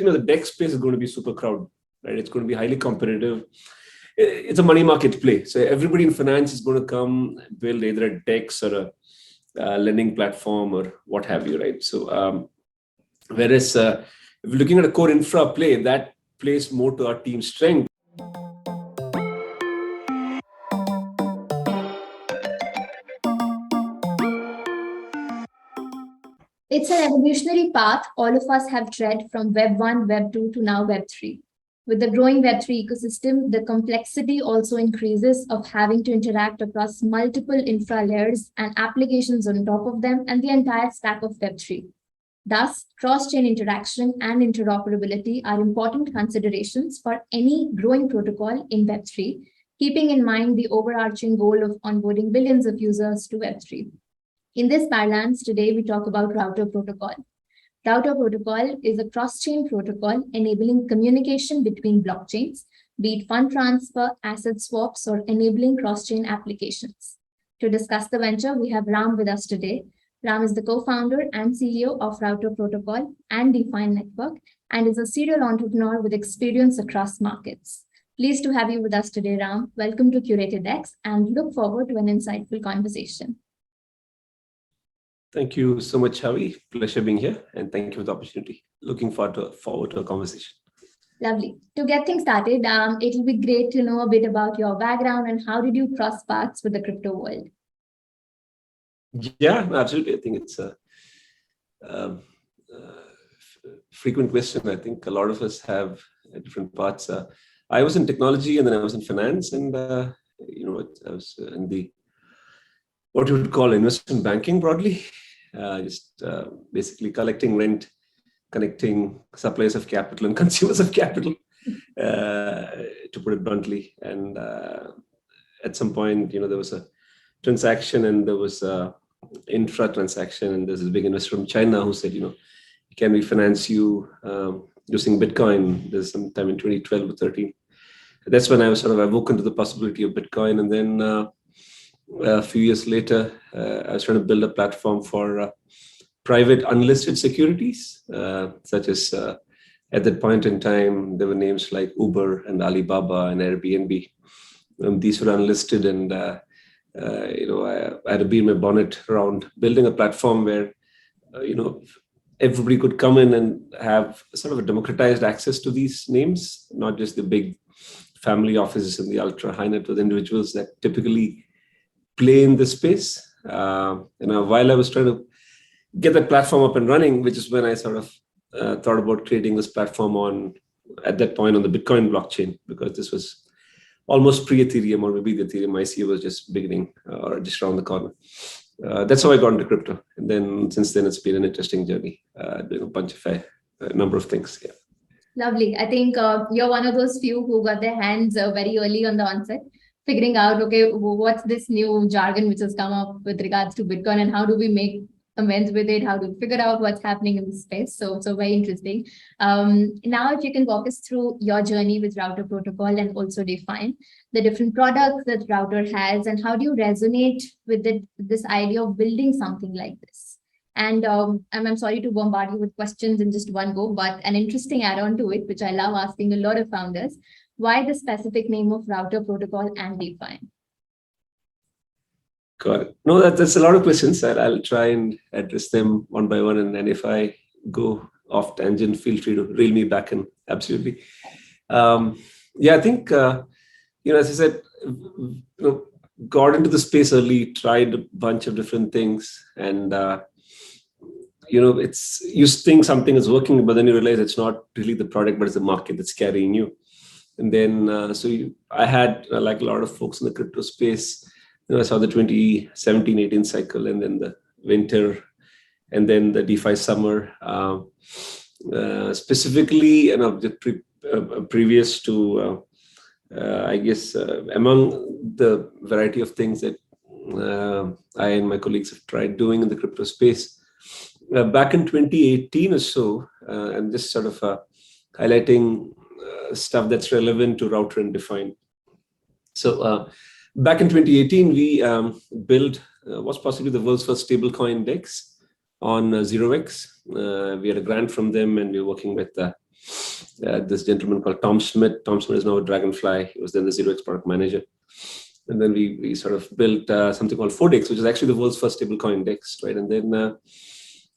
the DEX space is going to be super crowded, right? It's going to be highly competitive. It's a money market play. So everybody in finance is going to come build either a DEX or a lending platform or what have you, right? So whereas if you're looking at a core infra play, that plays more to our team's strength. It's an evolutionary path all of us have tread from Web 1, Web 2 to now Web 3. With the growing Web 3 ecosystem, the complexity also increases of having to interact across multiple infra layers and applications on top of them and the entire stack of Web 3. Thus, cross-chain interaction and interoperability are important considerations for any growing protocol in Web 3, keeping in mind the overarching goal of onboarding billions of users to Web 3. In this parlance, today we talk about router protocol. Router protocol is a cross-chain protocol enabling communication between blockchains, be it fund transfer, asset swaps, or enabling cross-chain applications. To discuss the venture, we have Ram with us today. Ram is the co-founder and CEO of Router Protocol and DFyn Network and is a serial entrepreneur with experience across markets. Pleased to have you with us today, Ram. Welcome to CuratedX and look forward to an insightful conversation. Thank you so much, Javi. Pleasure being here, and thank you for the opportunity. Looking forward to a conversation. Lovely. To get things started, it'll be great to know a bit about your background and how did you cross paths with the crypto world? Yeah, absolutely. I think it's a frequent question. I think a lot of us have different paths. I was in technology, and then I was in finance, and I was in the what you would call investment banking broadly, just basically collecting rent, connecting suppliers of capital and consumers of capital, to put it bluntly. And at some point, there was a transaction and there was a infra transaction, and there's this big investor from China who said, can we finance you using Bitcoin? There's sometime in 2012 or 13. That's when I was sort of awoken to the possibility of Bitcoin. And then a few years later, I was trying to build a platform for private unlisted securities, such as at that point in time, there were names like Uber and Alibaba and Airbnb. These were unlisted, and I had to be in my bonnet around building a platform where everybody could come in and have sort of a democratized access to these names, not just the big family offices and the ultra high net worth individuals that typically play in this space. While I was trying to get that platform up and running, which is when I sort of thought about creating this platform at that point on the Bitcoin blockchain, because this was almost pre-Ethereum, or maybe the Ethereum ICO was just beginning or just around the corner. That's how I got into crypto. And then since then, it's been an interesting journey, doing a number of things. Yeah. Lovely. I think you're one of those few who got their hands very early on the onset, figuring out, okay, what's this new jargon which has come up with regards to Bitcoin and how do we make amends with it? How do we figure out what's happening in this space? So very interesting. Now, if you can walk us through your journey with Router Protocol and also DFyn the different products that Router has, and how do you resonate with this idea of building something like this? And I'm sorry to bombard you with questions in just one go, but an interesting add-on to it, which I love asking a lot of founders. Why the specific name of Router Protocol and DFyn? Got it. No, that's a lot of questions. I'll try and address them one by one. And then if I go off tangent, feel free to reel me back in. Absolutely. I think, as I said, got into the space early, tried a bunch of different things. And, you think something is working, but then you realize it's not really the product, but it's the market that's carrying you. And then, I had, like a lot of folks in the crypto space, I saw the 2017-18 cycle, and then the winter, and then the DeFi summer. Specifically, previous to, among the variety of things that I and my colleagues have tried doing in the crypto space, back in 2018 or so, I'm just sort of highlighting stuff that's relevant to Router and DeFyn. So back in 2018, we built what's possibly the world's first stablecoin DEX on 0x. We had a grant from them, and we were working with this gentleman called Tom Schmidt. Tom Schmidt is now at Dragonfly. He was then the 0x product manager. And then we sort of built something called foray, which is actually the world's first stablecoin DEX, right? And then,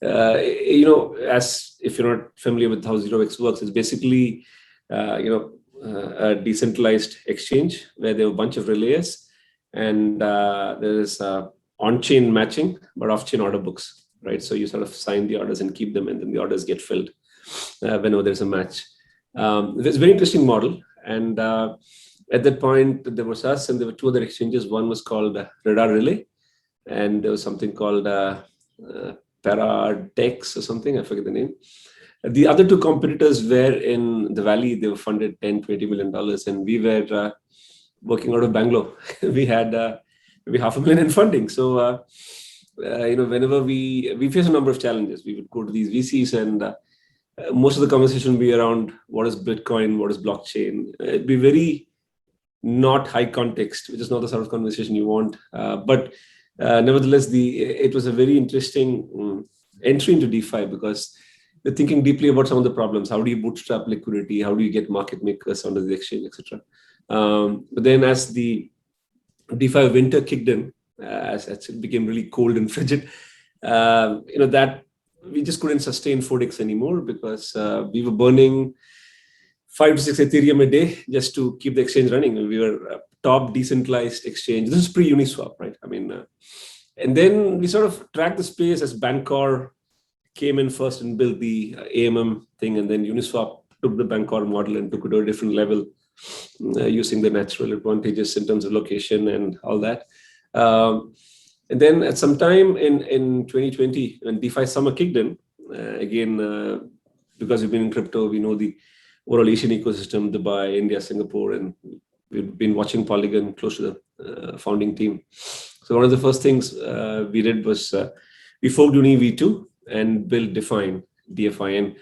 as if you're not familiar with how 0x works, it's basically, a decentralized exchange where there are a bunch of relays, and there is on-chain matching, but off-chain order books, right? So you sort of sign the orders and keep them, and then the orders get filled whenever there's a match. It's a very interesting model. And at that point, there was us, and there were two other exchanges. One was called Radar Relay, and there was something called ParaDex or something. I forget the name. The other two competitors were in the Valley. They were funded $10-20 million, and we were working out of Bangalore. We had maybe $500,000 in funding. So, whenever we face a number of challenges, we would go to these VCs, and most of the conversation would be around what is Bitcoin, what is blockchain. It'd be very not high context, which is not the sort of conversation you want. But nevertheless, it was a very interesting entry into DeFi, because we're thinking deeply about some of the problems. How do you bootstrap liquidity? How do you get market makers onto the exchange, etc. But then as the DeFi winter kicked in, as it became really cold and frigid, that we just couldn't sustain 4x anymore, because we were burning 5 to 6 Ethereum a day just to keep the exchange running. And we were a top decentralized exchange. This is pre-Uniswap, right? I mean, and then we sort of tracked the space as Bancor came in first and built the AMM thing, and then Uniswap took the Bancor model and took it to a different level, using the natural advantages in terms of location and all that. And then at some time in 2020, when DeFi summer kicked in, again, because we've been in crypto, we know the overall Asian ecosystem, Dubai, India, Singapore, and we've been watching Polygon close to the founding team. So one of the first things we did was we forked Uni V2 and built DFyn,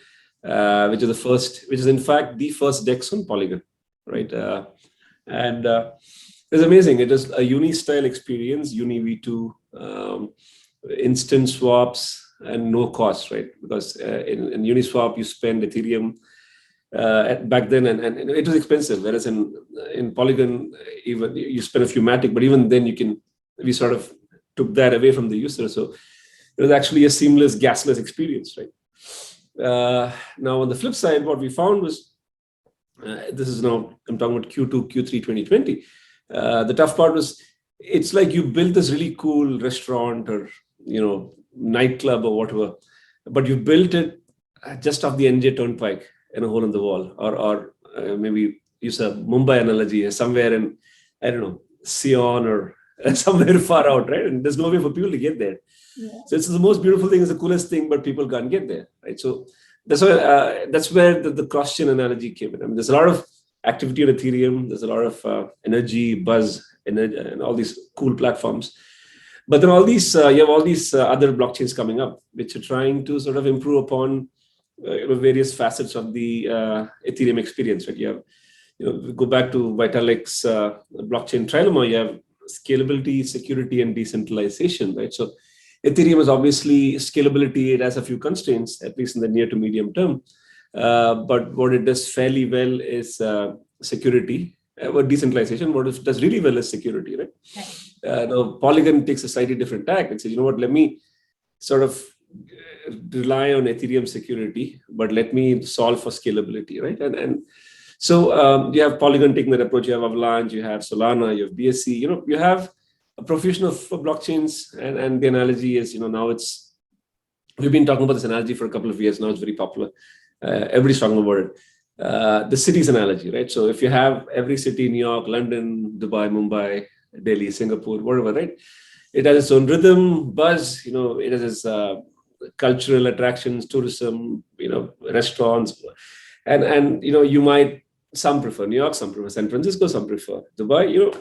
which is in fact the first DEX on Polygon, right? And it's amazing. It is a Uni-style experience, Uni V2, instant swaps, and no cost, right? Because in Uniswap, you spend Ethereum back then, and it was expensive. Whereas in Polygon, even you spend a few Matic, but even then we sort of took that away from the user. So it was actually a seamless, gasless experience, right? Now, on the flip side, what we found was, this is now, I'm talking about Q2, Q3 2020. The tough part was, it's like you built this really cool restaurant or, nightclub or whatever, but you built it just off the NJ Turnpike in a hole in the wall, or maybe use a Mumbai analogy, somewhere in, I don't know, Sion or somewhere far out, right? And there's no way for people to get there. Yeah. So it's the most beautiful thing, it's the coolest thing, but people can't get there, right? So that's where the cross-chain analogy came in. I mean, there's a lot of activity on Ethereum, there's a lot of energy, buzz, and all these cool platforms. But then you have all these other blockchains coming up, which are trying to sort of improve upon various facets of the Ethereum experience, right? You have, go back to Vitalik's blockchain trilemma, you have scalability, security, and decentralization, right? So Ethereum is obviously scalability. It has a few constraints, at least in the near to medium term. But what it does fairly well is security. Decentralization, what it does really well is security, right? Now, Polygon takes a slightly different tack and says, let me sort of rely on Ethereum security, but let me solve for scalability, right? And so you have Polygon taking that approach. You have Avalanche, you have Solana, you have BSC. You have a profusion of blockchains, and the analogy is, now we've been talking about this analogy for a couple of years now. It's very popular. Everybody's talking about it. The cities analogy, right? So if you have every city, New York, London, Dubai, Mumbai, Delhi, Singapore, whatever, right? It has its own rhythm, buzz, it has its cultural attractions, tourism, restaurants. And you might, some prefer New York, some prefer San Francisco, some prefer Dubai,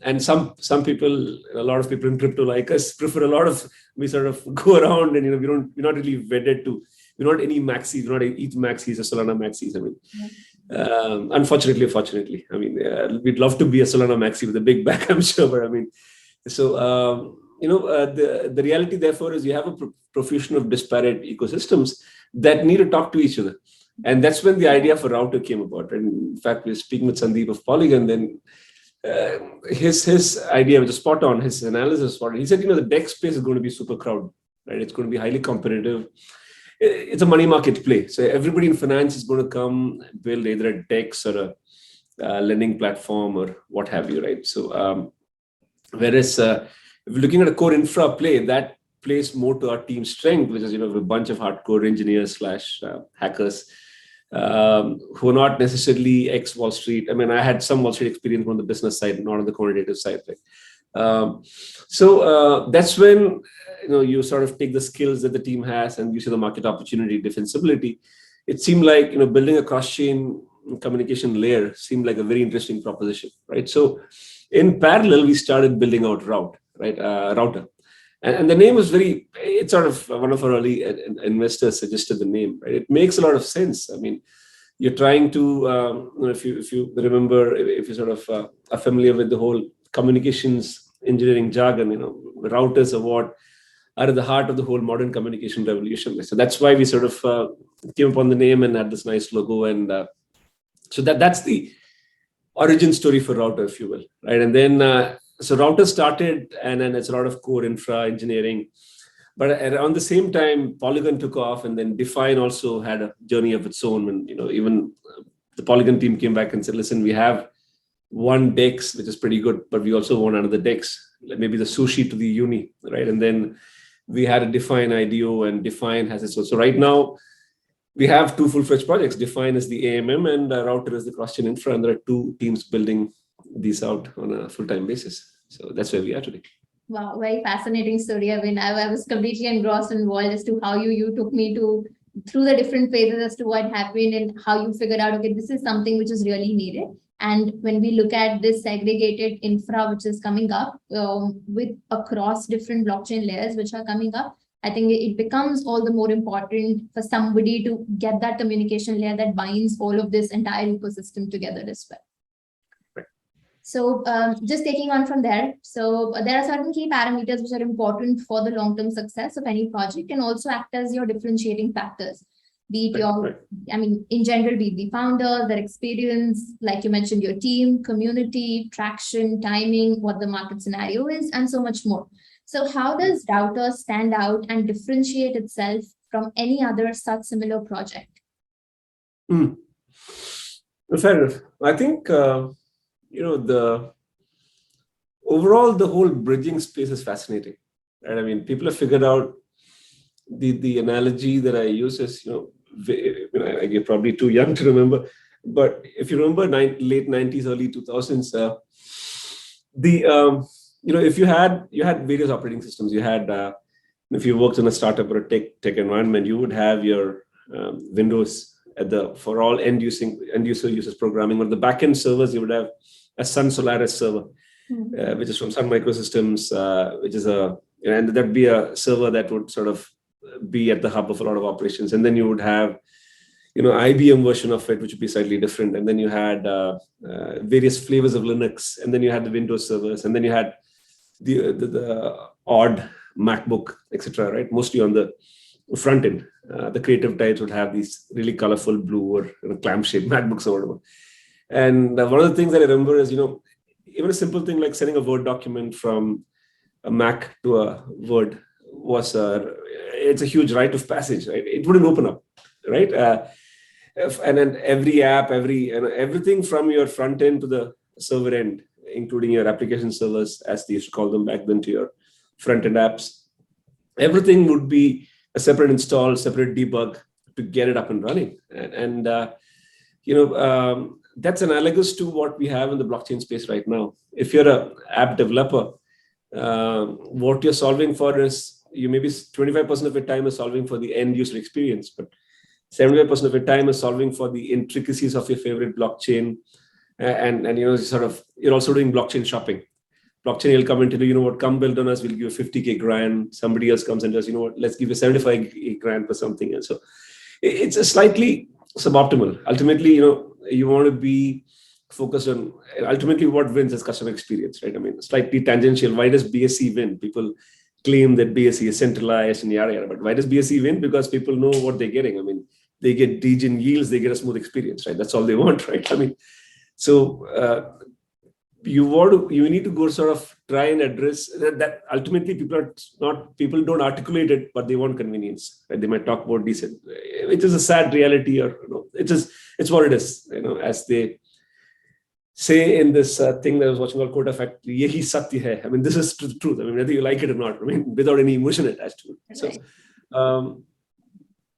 and some people, a lot of people in crypto like us prefer we sort of go around and, we're not really wedded to, we're not any maxis, we're not each maxis or Solana maxis. I mean, unfortunately, fortunately, I mean, we'd love to be a Solana maxi with a big back, I'm sure, but I mean, so, the reality therefore is you have a profusion of disparate ecosystems that need to talk to each other. And that's when the idea for router came about. And in fact, we were speaking with Sandeep of Polygon, then his idea was spot on, his analysis was spot on. He said, the DEX space is going to be super crowded, right? It's going to be highly competitive. It's a money market play. So everybody in finance is going to come build either a DEX or a lending platform or what have you, right? So whereas if you're looking at a core infra play, that plays more to our team's strength, which is, a bunch of hardcore engineers / hackers who are not necessarily ex-Wall Street. I mean, I had some Wall Street experience on the business side, not on the quantitative side. Right? So that's when you sort of take the skills that the team has and you see the market opportunity, defensibility. It seemed like building a cross-chain communication layer seemed like a very interesting proposition, right? So in parallel, we started building out router. And the name was it's sort of one of our early investors suggested the name, right? It makes a lot of sense. I mean, you're trying to, if you remember, if you sort of are familiar with the whole communications engineering jargon, routers are what are at the heart of the whole modern communication revolution. So that's why we sort of came upon the name and had this nice logo. And so that's the origin story for router, if you will, right? And then, so router started, and then it's a lot of core infra engineering. But around the same time, Polygon took off, and then DFyn also had a journey of its own. And even the Polygon team came back and said, "Listen, we have one DEX, which is pretty good, but we also want another DEX, maybe the sushi to the uni, right?" And then we had a DFyn IDO, and DFyn has its own. So right now, we have two full-fledged projects. DFyn is the AMM, and router is the cross-chain infra, and there are two teams building these out on a full-time basis. So that's where we are today. Wow, very fascinating story. I mean, I was completely engrossed and involved as to how you took me through the different phases as to what happened and how you figured out, okay, this is something which is really needed. And when we look at this segregated infra, which is coming up with across different blockchain layers, which are coming up, I think it becomes all the more important for somebody to get that communication layer that binds all of this entire ecosystem together as well. So just taking on from there, so there are certain key parameters which are important for the long-term success of any project and also act as your differentiating factors. Be it in general, be the founders, their experience, like you mentioned, your team, community, traction, timing, what the market scenario is, and so much more. So how does Router stand out and differentiate itself from any other such similar project? Fair enough. I think the whole bridging space is fascinating, right? I mean, people have figured out the analogy that I use is, you're probably too young to remember, but if you remember late 90s, early 2000s, if you had various operating systems, you had, if you worked in a startup or a tech environment, you would have your Windows for all end user users programming. On the backend servers, you would have a Sun Solaris server, which is from Sun Microsystems, which is and that'd be a server that would sort of be at the hub of a lot of operations. And then you would have, IBM version of it, which would be slightly different. And then you had various flavors of Linux. And then you had the Windows servers. And then you had the odd MacBook, etc. Right? Mostly on the front end. The creative types would have these really colorful blue or clam-shaped MacBooks or whatever. And one of the things that I remember is, even a simple thing like sending a Word document from a Mac to a Word was it's a huge rite of passage, right? It wouldn't open up, right? And then every app, everything from your front end to the server end, including your application servers, as they used to call them back then, to your front end apps, everything would be a separate install, separate debug to get it up and running. And that's analogous to what we have in the blockchain space right now. If you're an app developer, what you're solving for is you maybe 25% of your time is solving for the end user experience, but 75% of your time is solving for the intricacies of your favorite blockchain. And you're also doing blockchain shopping. Blockchain will come into, what, come build on us, we'll give you 50K grant. Somebody else comes and does, what, let's give you 75K grant for something. And so it's a slightly suboptimal. Ultimately, you want to be focused on, ultimately what wins is customer experience, right? I mean, slightly tangential. Why does BSC win? People claim that BSC is centralized and yada, yada. But why does BSC win? Because people know what they're getting. I mean, they get degen yields, they get a smooth experience, right? That's all they want, right? I mean, so you need to go sort of try and address that ultimately people don't articulate it, but they want convenience, right? They might talk about decent, which is a sad reality, or it's what it is, as they say in this thing that I was watching called Quota Factory, yehi satya hai. I mean, this is the truth. I mean, whether you like it or not, I mean, without any emotion attached to it.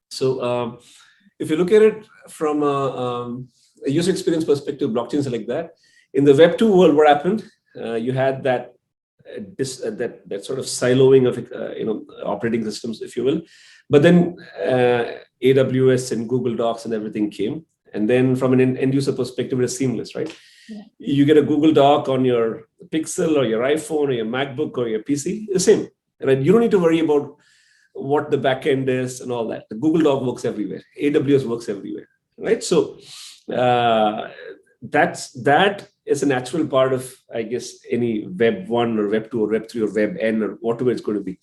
So, if you look at it from a user experience perspective, blockchains are like that. In the Web 2 world, what happened? You had that sort of siloing of operating systems, if you will. But then AWS and Google Docs and everything came. And then from an end user perspective, it's seamless, right? Yeah. You get a Google Doc on your Pixel or your iPhone or your MacBook or your PC, the same, right? You don't need to worry about what the backend is and all that. The Google Doc works everywhere. AWS works everywhere, right? So that is a natural part of, I guess, any Web 1 or Web 2 or Web 3 or Web N or whatever it's going to be.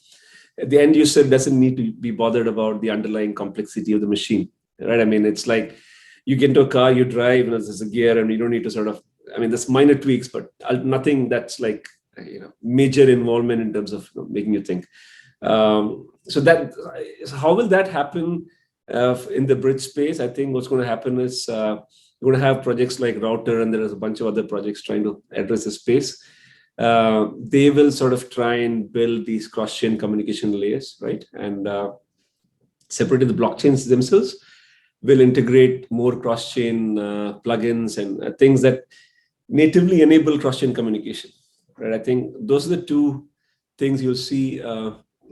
The end user doesn't need to be bothered about the underlying complexity of the machine, right? I mean, it's like you get into a car, you drive, and there's a gear, and you don't need to sort of, I mean, there's minor tweaks, but nothing that's like, major involvement in terms of making you think. So how will that happen in the bridge space? I think what's going to happen is you're going to have projects like Router, and there is a bunch of other projects trying to address the space. They will sort of try and build these cross-chain communication layers, right? And separately, the blockchains themselves will integrate more cross-chain plugins and things that natively enable cross-chain communication, right? I think those are the two things you'll see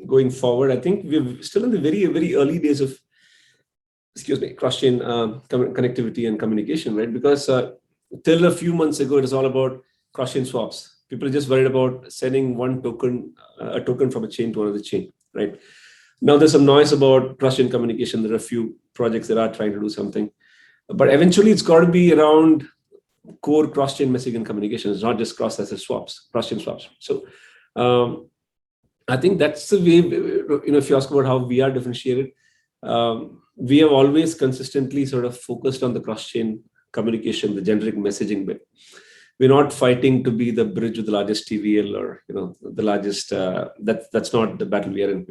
going forward. I think we're still in the very, very early days of, cross-chain connectivity and communication, right? Because till a few months ago, it was all about cross-chain swaps. People are just worried about sending one token, a token from a chain to another chain, right? Now there's some noise about cross-chain communication. There are a few projects that are trying to do something, but eventually it's got to be around core cross-chain messaging and communication. It's not just cross-asset swaps, cross-chain swaps. So I think that's the way, if you ask about how we are differentiated, we have always consistently sort of focused on the cross-chain communication, the generic messaging bit. We're not fighting to be the bridge with the largest TVL or the largest. That's not the battle we are in.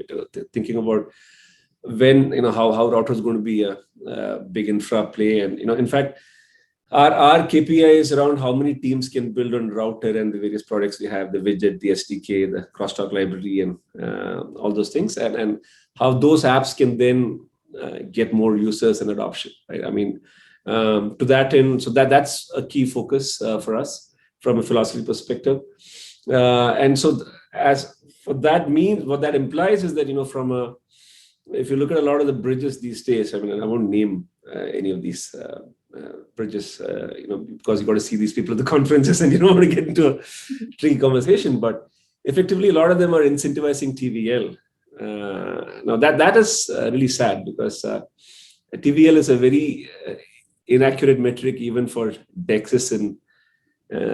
Thinking about when how Router is going to be a big infra play, and in fact, our KPI is around how many teams can build on Router and the various products we have, the widget, the SDK, the crosstalk library, and all those things, and how those apps can then get more users and adoption, right? I mean, to that end, so that's a key focus for us from a philosophy perspective. And so as for that means, what that implies is that, if you look at a lot of the bridges these days, I mean, I won't name any of these bridges, because you got to see these people at the conferences and you don't want to get into a tricky conversation, but effectively a lot of them are incentivizing TVL. Now that is really sad, because TVL is a very inaccurate metric even for DEXs and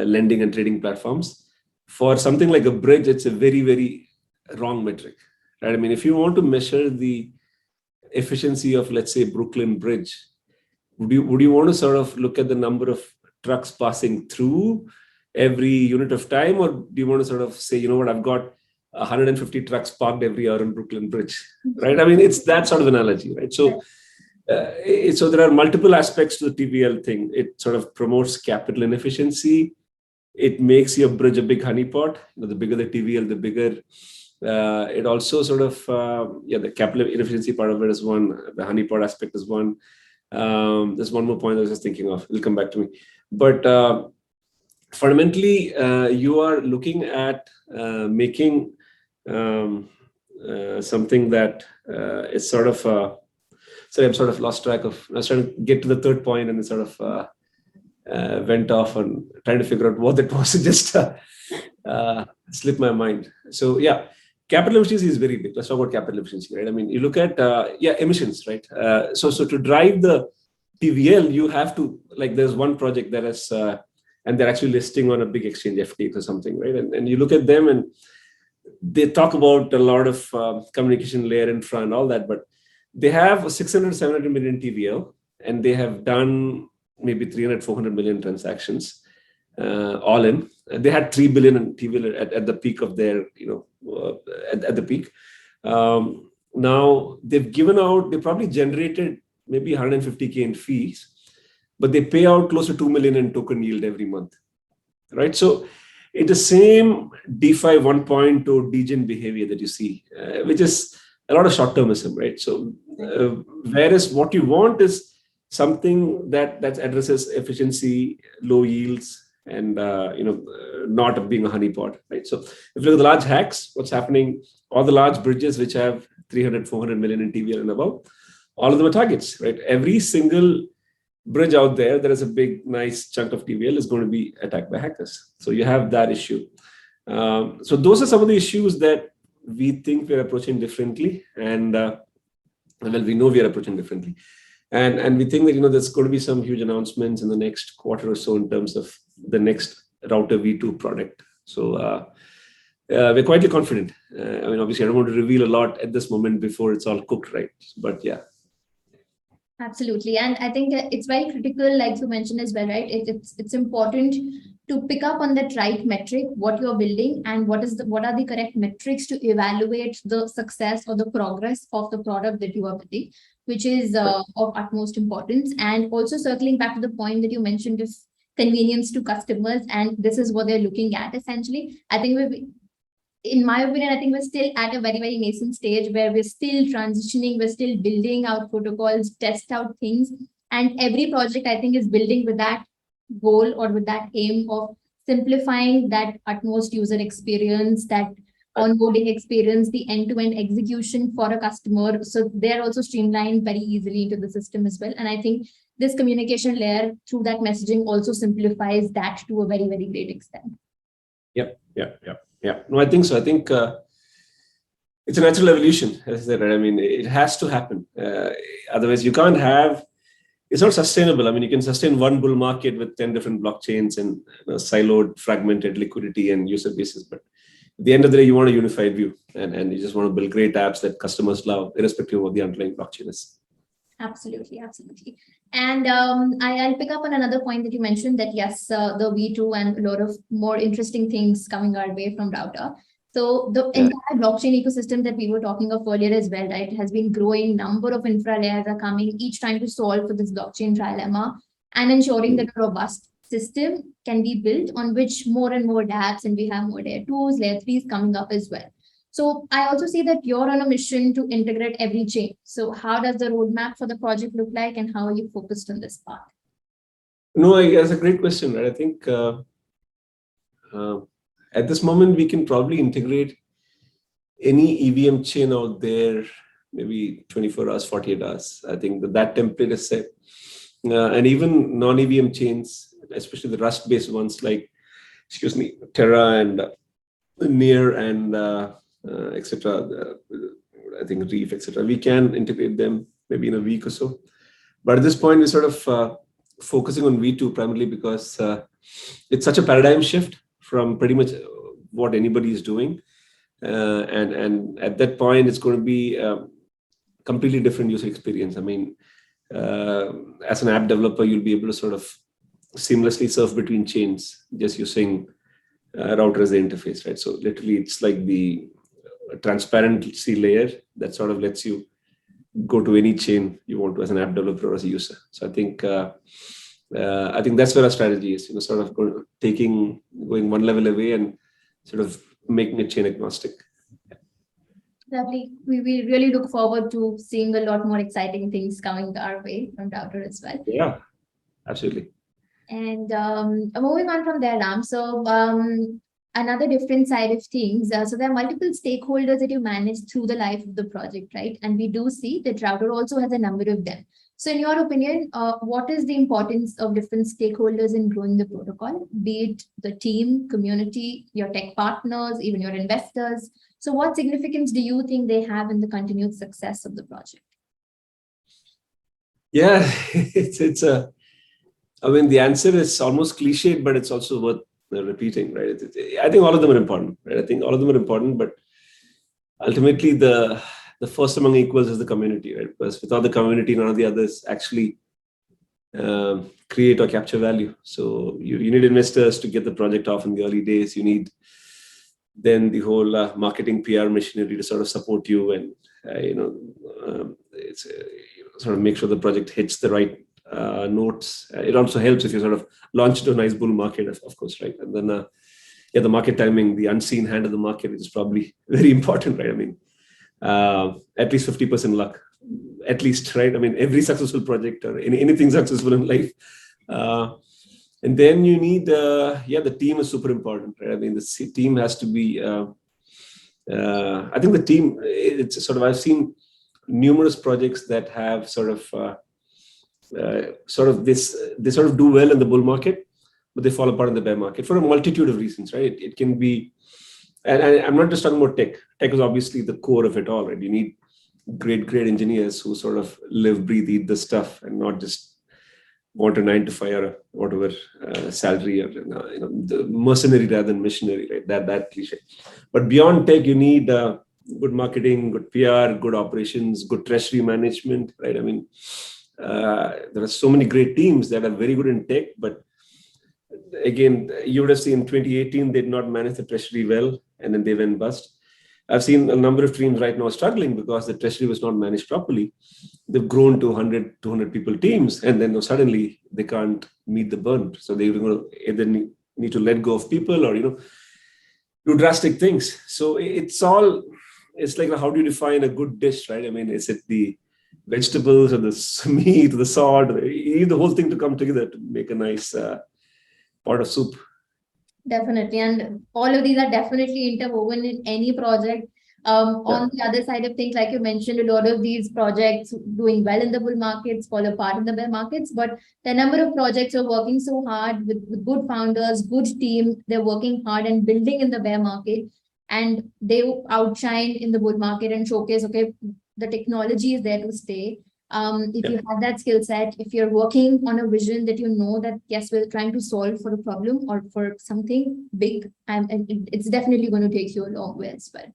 lending and trading platforms. For something like a bridge, it's a very, very wrong metric, right? I mean, if you want to measure the efficiency of, let's say, Brooklyn Bridge, would you want to sort of look at the number of trucks passing through every unit of time, or do you want to sort of say, I've got 150 trucks parked every hour on Brooklyn Bridge, right? I mean, it's that sort of analogy, right? So, so there are multiple aspects to the TVL thing. It sort of promotes capital inefficiency. It makes your bridge a big honeypot. The bigger the TVL, the bigger. It also sort of, the capital inefficiency part of it is one. The honeypot aspect is one. There's one more point I was just thinking of. It'll come back to me. But fundamentally, you are looking at making something that is sort of. Sorry, I'm sort of lost track of. I was trying to get to the third point, and it sort of went off and trying to figure out what it was. It just slipped my mind. So yeah, capital efficiency is very big. Let's talk about capital efficiency, right? I mean, you look at emissions, right? So to drive the TVL, you have to, like, there's one project that is, and they're actually listing on a big exchange, FTX or something, right? And you look at them, and they talk about a lot of communication layer infra and all that, but they have 600, 700 million TVL, and they have done maybe 300, 400 million transactions all in. They had 3 billion in TVL at the peak of their, at the peak. Now they've given out, they probably generated maybe 150K in fees, but they pay out close to 2 million in token yield every month, right? So it's the same DeFi 1.0 degen behavior that you see, which is a lot of short-termism, right? So whereas what you want is something that addresses efficiency, low yields, and not being a honeypot, right? So if you look at the large hacks, what's happening, all the large bridges which have 300, 400 million in TVL and above, all of them are targets, right? Every single bridge out there, there is a big, nice chunk of TVL is going to be attacked by hackers. So you have that issue. So those are some of the issues that we think we're approaching differently. And well, we know we are approaching differently. And we think that, there's going to be some huge announcements in the next quarter or so in terms of the next router V2 product. So we're quietly confident. Obviously, I don't want to reveal a lot at this moment before it's all cooked, right? But yeah. Absolutely. And I think it's very critical, like you mentioned as well, right? It's important to pick up on that right metric, what you're building, and what are the correct metrics to evaluate the success or the progress of the product that you are building, which is of utmost importance. And also circling back to the point that you mentioned of convenience to customers, and this is what they're looking at essentially. I think in my opinion, I think we're still at a very, very nascent stage where we're still transitioning, we're still building out protocols, test out things. And every project, I think, is building with that goal or with that aim of simplifying that utmost user experience, that onboarding experience, the end-to-end execution for a customer. So they're also streamlined very easily into the system as well. And I think this communication layer through that messaging also simplifies that to a very, very great extent. Yeah, no, I think so. I think it's a natural evolution, as I said, right? It has to happen. Otherwise, you can't have, it's not sustainable. You can sustain one bull market with 10 different blockchains and siloed, fragmented liquidity and user bases. But at the end of the day, you want a unified view and you just want to build great apps that customers love, irrespective of what the underlying blockchain is. Absolutely. And I'll pick up on another point that you mentioned that yes, the V2 and a lot of more interesting things coming our way from Router. So the entire blockchain ecosystem that we were talking of earlier as well, right, has been growing. Number of infra layers are coming, each trying to solve for this blockchain trilemma and ensuring that a robust system can be built on which more and more dApps, and we have more layer 2s, layer 3s coming up as well. So I also see that you're on a mission to integrate every chain. So how does the roadmap for the project look like, and how are you focused on this part? No, that's a great question, right? I think at this moment, we can probably integrate any EVM chain out there, maybe 24 hours, 48 hours. I think that template is set. And even non-EVM chains, especially the Rust-based ones like, Terra and Near and etc. I think Reef, etc. We can integrate them maybe in a week or so. But at this point, we're sort of focusing on V2 primarily because it's such a paradigm shift from pretty much what anybody is doing. And at that point, it's going to be a completely different user experience. As an app developer, you'll be able to sort of seamlessly surf between chains just using router as the interface, right? So literally, it's like the transparency layer that sort of lets you go to any chain you want to as an app developer or as a user. So I think that's where our strategy is, sort of going one level away and sort of making it chain agnostic. Lovely. We really look forward to seeing a lot more exciting things coming our way from Router as well. Yeah, absolutely. And moving on from there, Ram. So another different side of things. So there are multiple stakeholders that you manage through the life of the project, right? And we do see that Router also has a number of them. So in your opinion, what is the importance of different stakeholders in growing the protocol, be it the team, community, your tech partners, even your investors? So what significance do you think they have in the continued success of the project? Yeah, the answer is almost cliched, but it's also worth repeating, right? I think all of them are important, right? I think all of them are important, but ultimately the the first among equals is the community, right? Because without the community, none of the others actually create or capture value. So you need investors to get the project off in the early days. You need then the whole marketing PR machinery to sort of support you and it's sort of make sure the project hits the right notes. It also helps if you sort of launch into a nice bull market, of course, right? And then the market timing, the unseen hand of the market is probably very important, right? I mean, at least 50% luck, at least, right? I mean, every successful project or anything successful in life. And then you need, the team is super important, right? I mean, the team has to be, I think the team, it's sort of, I've seen numerous projects that have sort of this, they sort of do well in the bull market, but they fall apart in the bear market for a multitude of reasons, right? It can be, and I'm not just talking about tech. Tech is obviously the core of it all, right? You need great engineers who sort of live, breathe, eat the stuff and not just want a 9 to 5 or whatever salary or the mercenary rather than missionary, right? That cliche. But beyond tech, you need good marketing, good PR, good operations, good treasury management, right? I mean, there are so many great teams that are very good in tech, but again, you would have seen in 2018 they did not manage the treasury well, and then they went bust. I've seen a number of teams right now struggling because the treasury was not managed properly. They've grown to 100, 200 people teams, and then suddenly they can't meet the burn. So they're going to either need to let go of people or, do drastic things. So it's like, how do you define a good dish, right? I mean, is it the vegetables or the meat or the salt? You need the whole thing to come together to make a nice pot of soup. Definitely. And all of these are definitely interwoven in any project. On the other side of things, like you mentioned, a lot of these projects doing well in the bull markets fall apart in the bear markets. But the number of projects are working so hard with good founders, good team, they're working hard and building in the bear market, and they outshine in the bull market and showcase, okay, the technology is there to stay. If you have that skill set, if you're working on a vision that that, yes, we're trying to solve for a problem or for something big, and it's definitely going to take you a long way as well.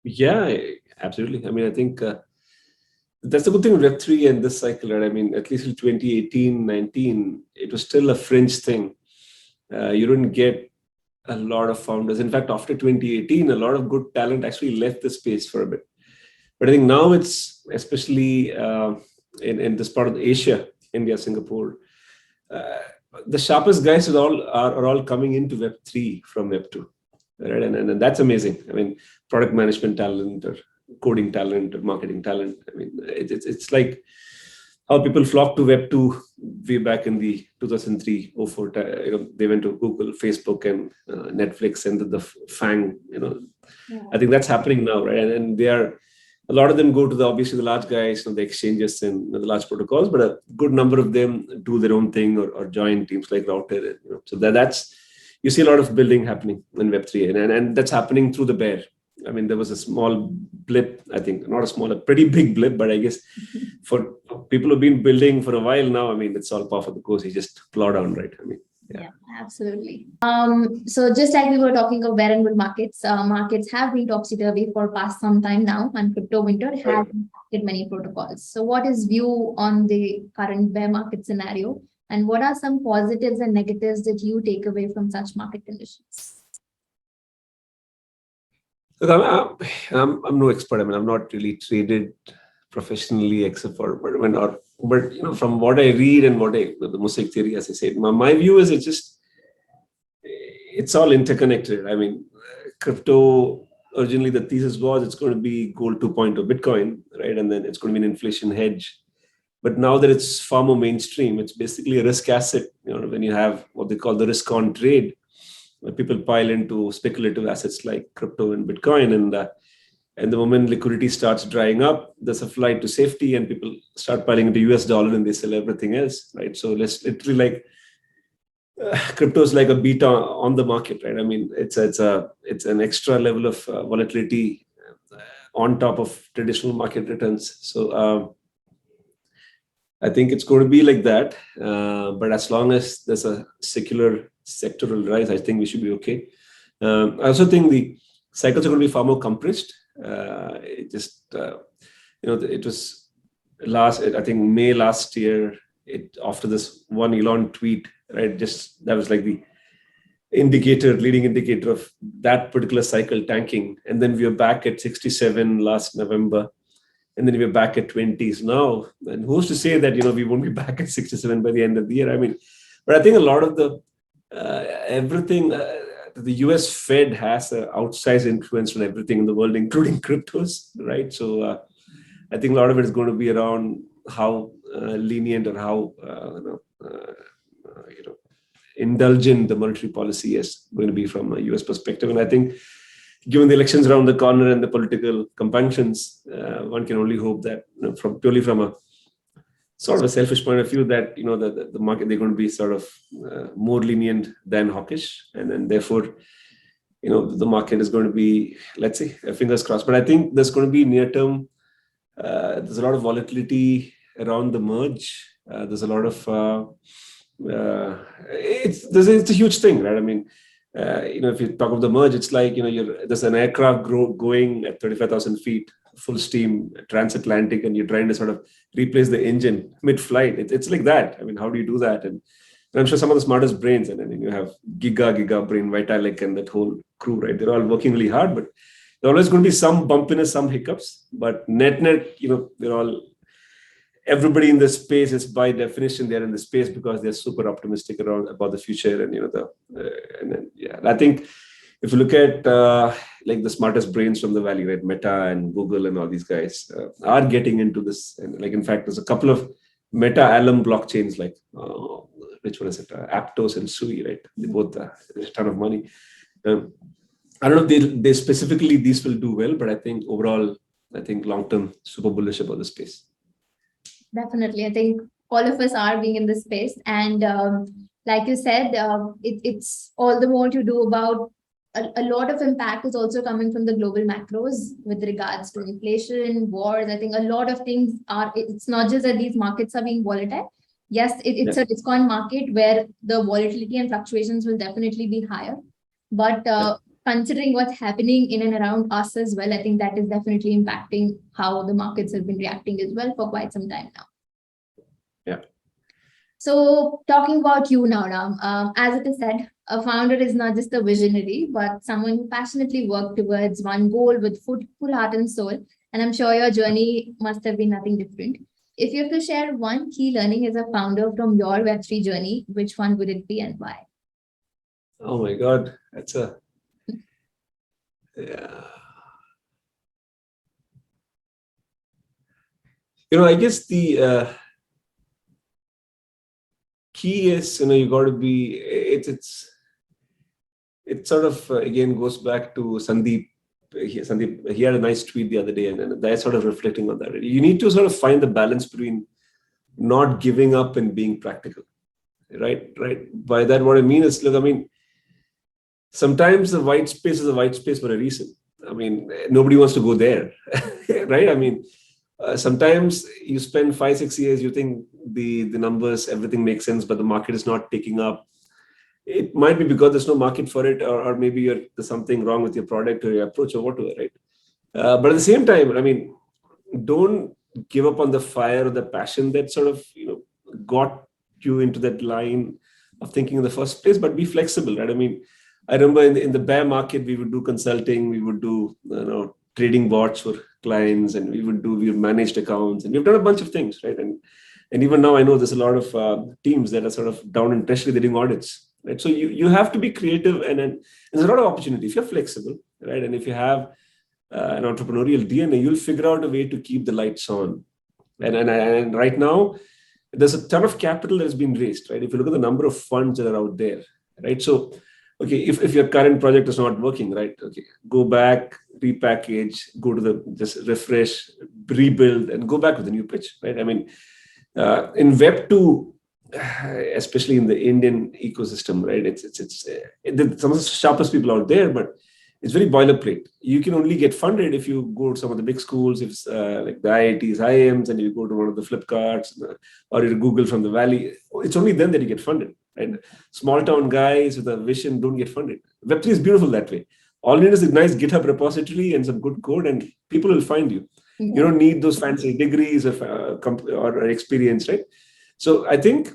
Yeah, absolutely. I mean, I think that's the good thing with Web3 and this cycle, right? I mean, at least in 2018, 19, it was still a fringe thing. You didn't get a lot of founders. In fact, after 2018, a lot of good talent actually left the space for a bit. But I think now it's, especially in this part of Asia, India, Singapore, the sharpest guys are all coming into Web3 from Web2, right? And that's amazing. I mean, product management talent or coding talent or marketing talent. I mean, it's like how people flocked to Web2 way back in the 2003, 04. They went to Google, Facebook, and Netflix, and the FANG. I think that's happening now, right? And they are. A lot of them go to obviously the large guys, the exchanges and the large protocols, but a good number of them do their own thing or join teams like Router. So that's, you see a lot of building happening in Web3, and that's happening through the bear. I mean, there was a small blip, I think, not a small, a pretty big blip, but I guess for people who've been building for a while now, I mean, it's all par for the course. You just plow down, right? I mean, yeah, absolutely. So just like we were talking of bear and bull markets, markets have been topsy-turvy for past some time now, and crypto winter has impacted many protocols. So what is view on the current bear market scenario, and what are some positives and negatives that you take away from such market conditions? Look, I'm no expert. I mean, I've not really traded professionally except for but from what I read and the mosaic theory, as I said, my view is it's all interconnected. I mean, crypto, originally the thesis was it's going to be gold 2.0 Bitcoin, right? And then it's going to be an inflation hedge. But now that it's far more mainstream, it's basically a risk asset. When you have what they call the risk on trade, where people pile into speculative assets like crypto and Bitcoin, and the moment liquidity starts drying up, there's a flight to safety, and people start piling into US dollar and they sell everything else, right? So let's literally like crypto is like a beta on the market, right? I mean, it's an extra level of volatility on top of traditional market returns. So I think it's going to be like that. But as long as there's a secular sectoral rise, I think we should be okay. I also think the cycles are going to be far more compressed. It just, it was I think May last year, after this one Elon tweet, right? Just that was like the leading indicator of that particular cycle tanking. And then we were back at 67 last November. And then we're back at 20s now. And who's to say that, we won't be back at 67 by the end of the year? I mean, but I think a lot of the everything, the US Fed has an outsized influence on everything in the world, including cryptos, right? So I think a lot of it is going to be around how lenient or how, indulgent the monetary policy is going to be from a US perspective. And I think given the elections around the corner and the political compunctions, one can only hope that purely from a sort of a selfish point of view that, the market, they're going to be sort of more lenient than hawkish. And then therefore, the market is going to be, let's say, fingers crossed. But I think there's going to be near term, there's a lot of volatility around the merge. There's a lot of, it's a huge thing, right? I mean, if you talk of the merge, it's like, there's an aircraft going at 35,000 feet, full steam, transatlantic, and you're trying to sort of replace the engine mid-flight. It's like that. I mean, how do you do that? And I'm sure some of the smartest brains, and then you have Giga brain, Vitalik, and that whole crew, right? They're all working really hard, but there's always going to be some bumpiness, some hiccups. But net, everybody in the space is by definition they're in the space because they're super optimistic about the future. And I think if you look at like the smartest brains from the valley, right, Meta and Google and all these guys are getting into this. And like, in fact, there's a couple of Meta alum blockchains, like which one is it? Aptos and Sui, right? They both there's a ton of money. I don't know if they specifically these will do well, but I think overall, long term super bullish about the space. Definitely. I think all of us are being in this space. And like you said, it's all the more to do about a lot of impact is also coming from the global macros with regards to inflation, wars. I think a lot of things it's not just that these markets are being volatile. Yes, it's a discount market where the volatility and fluctuations will definitely be higher. But considering what's happening in and around us as well, I think that is definitely impacting how the markets have been reacting as well for quite some time now. Yeah. So talking about you now, Ram, as it is said, a founder is not just a visionary, but someone who passionately worked towards one goal with full heart and soul. And I'm sure your journey must have been nothing different. If you have to share one key learning as a founder from your Web3 journey, which one would it be and why? Oh my God, that's yeah. I guess the key is, you got to be, it sort of, again, goes back to Sandeep. He had a nice tweet the other day, and they're sort of reflecting on that. You need to sort of find the balance between not giving up and being practical, right? By that, what I mean is, look, I mean, sometimes the white space is a white space for a reason. I mean, nobody wants to go there, right? I mean, sometimes you spend 5-6 years, you think the numbers, everything makes sense, but the market is not taking up. It might be because there's no market for it, or maybe there's something wrong with your product or your approach or whatever, right? But at the same time, I mean, don't give up on the fire or the passion that sort of, got you into that line of thinking in the first place, but be flexible, right? I mean, I remember in the bear market, we would do consulting, we would do, trading bots for clients, and we managed accounts, and we've done a bunch of things, right? And even now I know there's a lot of teams that are sort of down in treasury, they're doing audits, right? So you have to be creative, and then there's a lot of opportunity if you're flexible, right? And if you have an entrepreneurial DNA, you'll figure out a way to keep the lights on. And right now, there's a ton of capital that has been raised, right? If you look at the number of funds that are out there, right? So, okay, if your current project is not working, right? Okay, go back, repackage, go to just refresh, rebuild, and go back with a new pitch, right? I mean, in Web 2, especially in the Indian ecosystem, right? It's some of the sharpest people out there, but it's very boilerplate. You can only get funded if you go to some of the big schools, if like the IITs, IIMs, and you go to one of the Flipkarts, or you Google from the Valley. It's only then that you get funded. And small town guys with a vision don't get funded. Web3 is beautiful that way. All you need is a nice GitHub repository and some good code, and people will find you. Yeah. You don't need those fancy degrees of or experience, right? So I think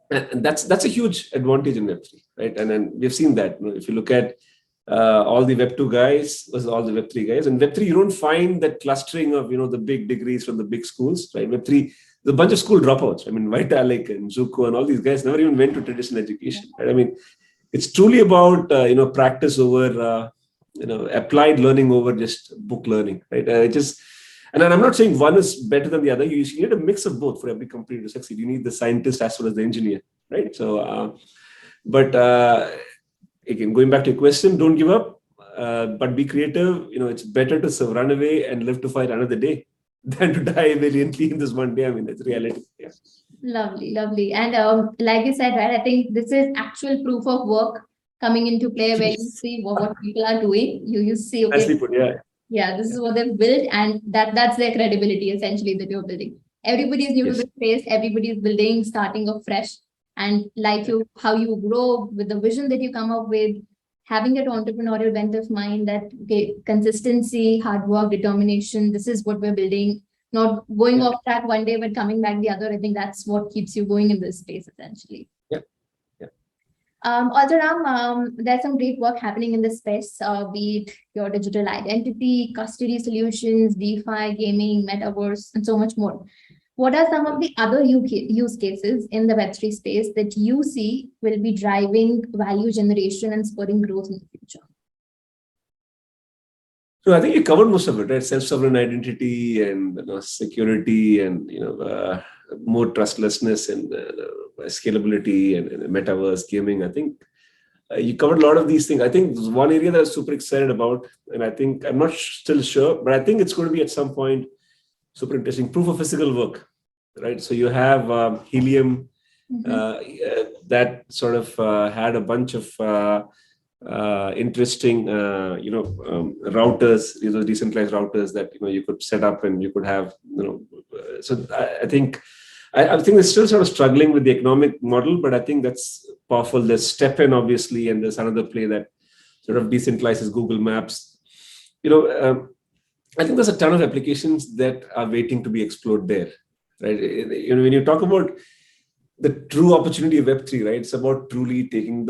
that's a huge advantage in Web3, right? And then we've seen that. If you look at all the Web2 guys versus all the Web3 guys, and Web3 you don't find that clustering of the big degrees from the big schools, right? Web3, there's a bunch of school dropouts. I mean, Vitalik and Zuko and all these guys never even went to traditional education, right? I mean, it's truly about practice over applied learning over just book learning, right? And I'm not saying one is better than the other. You need a mix of both for every company to succeed. You need the scientist as well as the engineer, right? So, but again, going back to your question, don't give up, but be creative. It's better to run away and live to fight another day than to die valiantly in this one day. I mean, that's reality. Yeah. Lovely, lovely. And like you said, right, I think this is actual proof of work coming into play where you see what people are doing. You see, okay, yeah, this is what they've built, and that's their credibility essentially that you're building. Everybody is new to the space, everybody is building, starting off fresh. And like how you grow with the vision that you come up with, having that entrepreneurial bent of mind, that consistency, hard work, determination, this is what we're building. Not going off track one day, but coming back the other. I think that's what keeps you going in this space, essentially. Yeah. Also, Ram, there's some great work happening in this space, be it your digital identity, custody solutions, DeFi, gaming, metaverse, and so much more. What are some of the other use cases in the Web3 space that you see will be driving value generation and spurring growth in the future? So I think you covered most of it, right? Self-sovereign identity and security and more trustlessness and scalability and metaverse gaming. I think you covered a lot of these things. I think there's one area that I'm super excited about, and I think I'm not still sure, but I think it's going to be at some point super interesting. Proof of physical work, right? So you have Helium that sort of had a bunch of interesting, routers, these are decentralized routers that you could set up and you could have, So I think they're still sort of struggling with the economic model, but I think that's powerful. There's DFyn, obviously, and there's another play that sort of decentralizes Google Maps. I think there's a ton of applications that are waiting to be explored there, right? When you talk about the true opportunity of Web3, right? It's about truly taking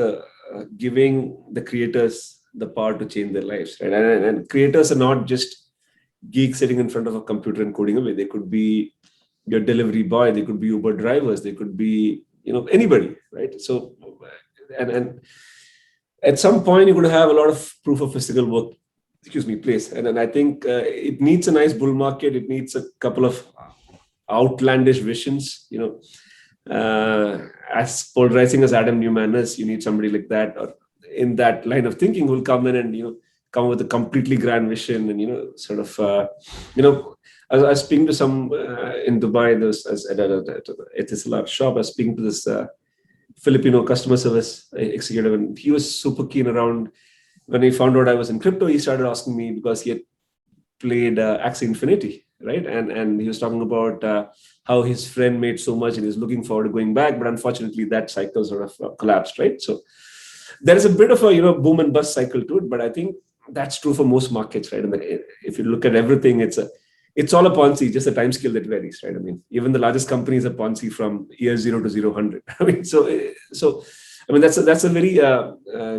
giving the creators the power to change their lives, right? And creators are not just geeks sitting in front of a computer and coding away. They could be your delivery boy, they could be Uber drivers, they could be, anybody, right? So, and at some point, you're going to have a lot of proof of physical work, place. And I think it needs a nice bull market. It needs a couple of outlandish visions, as polarizing as Adam Newman is, you need somebody like that, or in that line of thinking, who will come in and, come with a completely grand vision and, I was speaking to some in Dubai, at a Etisalat shop, I was speaking to this Filipino customer service executive, and he was super keen around, when he found out I was in crypto, he started asking me because he had played Axie Infinity, right? And he was talking about how his friend made so much and he's looking forward to going back, but unfortunately that cycle sort of collapsed, right? So there is a bit of a boom and bust cycle to it, but I think that's true for most markets, right? And if you look at everything, it's all a Ponzi, just a time scale that varies, right? I mean, even the largest companies are Ponzi from year 0 to 0-100. I mean, that's a very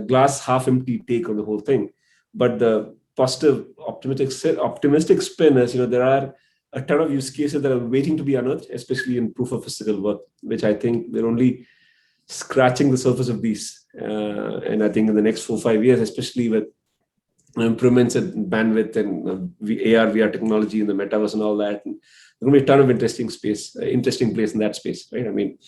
glass half empty take on the whole thing. But the positive, optimistic spin is, there are a ton of use cases that are waiting to be unearthed, especially in proof of physical work, which I think we're only scratching the surface of these. And I think in the next 4 or 5 years, especially with improvements in bandwidth and AR, VR technology and the metaverse and all that, and there's going to be a ton of interesting place in that space, right? I mean,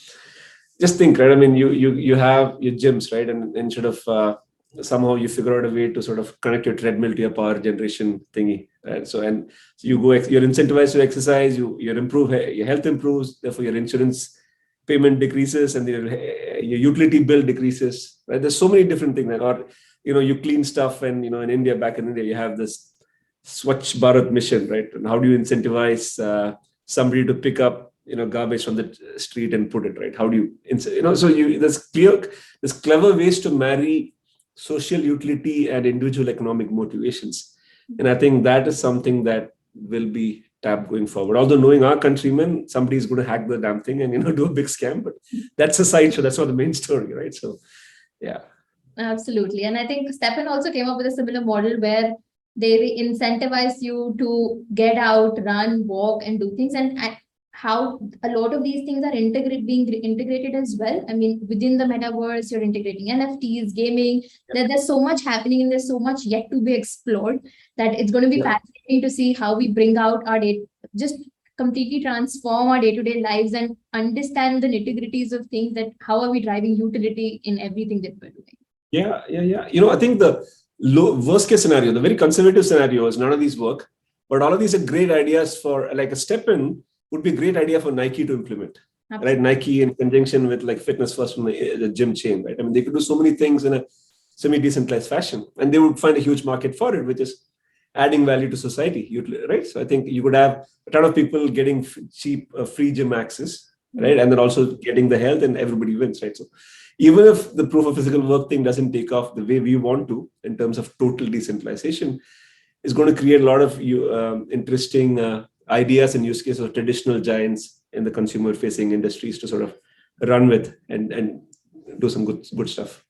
just think, right? I mean, you have your gyms, right? And sort of somehow you figure out a way to sort of connect your treadmill to your power generation thingy, right? So you go, you're incentivized to exercise, your health improves, therefore your insurance payment decreases and your utility bill decreases, right? There's so many different things, right? Or you clean stuff, and in back in India, you have this Swachh Bharat mission, right? And how do you incentivize somebody to pick up garbage from the street and put it, right? How do you so there's clever ways to marry social utility and individual economic motivations. And I think that is something that will be tapped going forward. Although knowing our countrymen, somebody is going to hack the damn thing and do a big scam, but that's a side show. That's not the main story, right? So, yeah. Absolutely. And I think Stephen also came up with a similar model where they incentivize you to get out, run, walk, and do things. And how a lot of these things are being integrated as well. I mean, within the metaverse, you're integrating NFTs, gaming. There's so much happening and there's so much yet to be explored that it's going to be fascinating to see how we bring out our data, just completely transform our day-to-day lives and understand the nitty-gritties of things, that how are we driving utility in everything that we're doing. Yeah. I think the worst case scenario, the very conservative scenario is none of these work, but all of these are great ideas for like a step in would be a great idea for Nike to implement. Absolutely. Right? Nike in conjunction with like Fitness First from the gym chain, right? I mean, they could do so many things in a semi-decentralized fashion and they would find a huge market for it, which is adding value to society, right? So I think you could have a ton of people getting cheap, free gym access, right? And then also getting the health and everybody wins, right? So even if the proof of physical work thing doesn't take off the way we want to in terms of total decentralization, it's going to create a lot of interesting ideas and use cases of traditional giants in the consumer-facing industries to sort of run with and do some good stuff.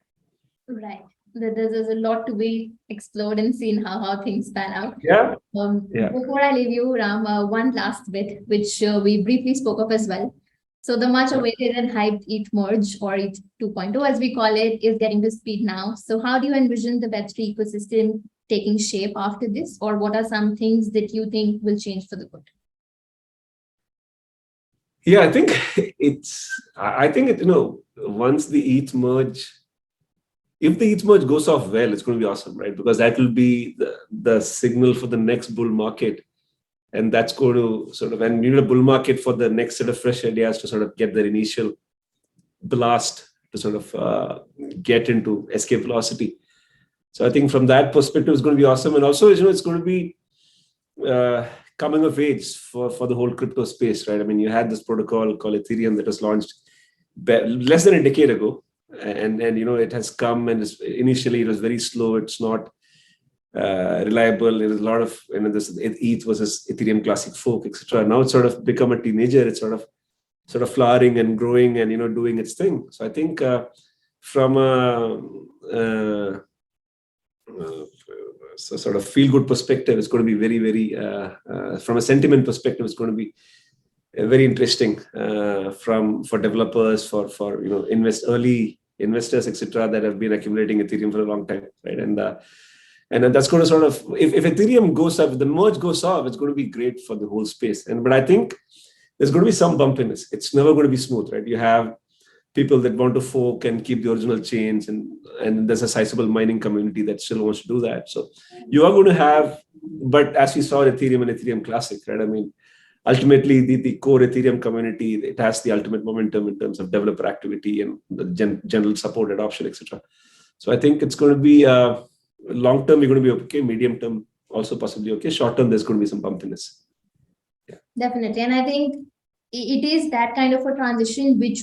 Right. There's a lot to be explored and seen how things pan out. Yeah. Before I leave you, Ram, one last bit, which we briefly spoke of as well. So the much awaited and hyped ETH merge, or ETH 2.0 as we call it, is getting to speed now. So how do you envision the Web3 ecosystem taking shape after this? Or what are some things that you think will change for the good? Yeah, I think once the ETH merge, if the ETH merge goes off well, it's going to be awesome, right? Because that will be the signal for the next bull market. And that's going to sort of, and you need a bull market for the next set of fresh ideas to sort of get their initial blast to sort of get into escape velocity. So I think from that perspective, it's going to be awesome. And also, it's going to be coming of age for the whole crypto space, right? I mean, you had this protocol called Ethereum that was launched less than a decade ago. And it has come and initially it was very slow. It's not reliable. There's a lot of this ETH versus Ethereum Classic Fork, etc. Now it's sort of become a teenager. It's sort of flowering and growing and doing its thing. So I think from a sort of feel good perspective, it's going to be very, very from a sentiment perspective, it's going to be very interesting for developers, for early investors, etc. that have been accumulating Ethereum for a long time, right? And then that's going to sort of, if Ethereum goes up, if the merge goes off, it's going to be great for the whole space. But I think there's going to be some bumpiness. It's never going to be smooth, right? You have people that want to fork and keep the original chains, and there's a sizable mining community that still wants to do that. So you are going to have, but as we saw in Ethereum and Ethereum Classic, right? I mean, ultimately, the core Ethereum community, it has the ultimate momentum in terms of developer activity and the general support adoption, etc. So I think it's going to be long term, we're going to be okay. Medium term, also possibly okay. Short term, there's going to be some bumpiness. Yeah. Definitely, and I think it is that kind of a transition which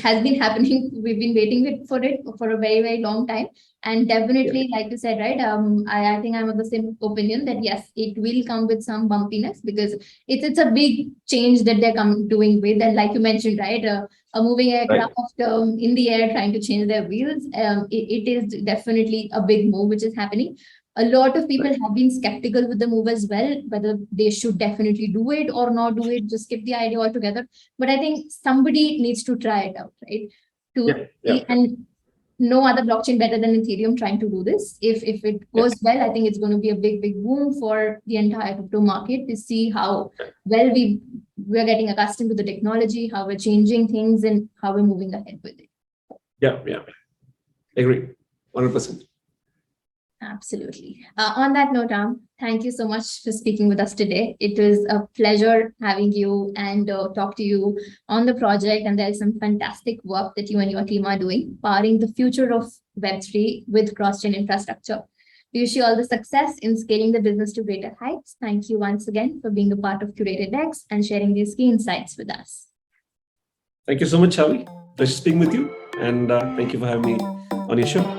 has been happening. We've been waiting for it for a very, very long time. And definitely, like you said, right, I think I'm of the same opinion that yes, it will come with some bumpiness because it's a big change that they're doing with. And like you mentioned, right, a moving aircraft in the air trying to change their wheels. It is definitely a big move which is happening. A lot of people have been skeptical with the move as well, whether they should definitely do it or not do it, just skip the idea altogether. But I think somebody needs to try it out, right? And no other blockchain better than Ethereum trying to do this. If it goes well, I think it's going to be a big, big boom for the entire crypto market to see how well we're getting accustomed to the technology, how we're changing things, and how we're moving ahead with it. Yeah. Agree. 100%. Absolutely. On that note, Ram, thank you so much for speaking with us today. It was a pleasure having you and talk to you on the project. And there's some fantastic work that you and your team are doing, powering the future of Web3 with cross-chain infrastructure. We wish you all the success in scaling the business to greater heights. Thank you once again for being a part of CuratedX and sharing these key insights with us. Thank you so much, Chavi. Pleasure speaking with you. And thank you for having me on your show.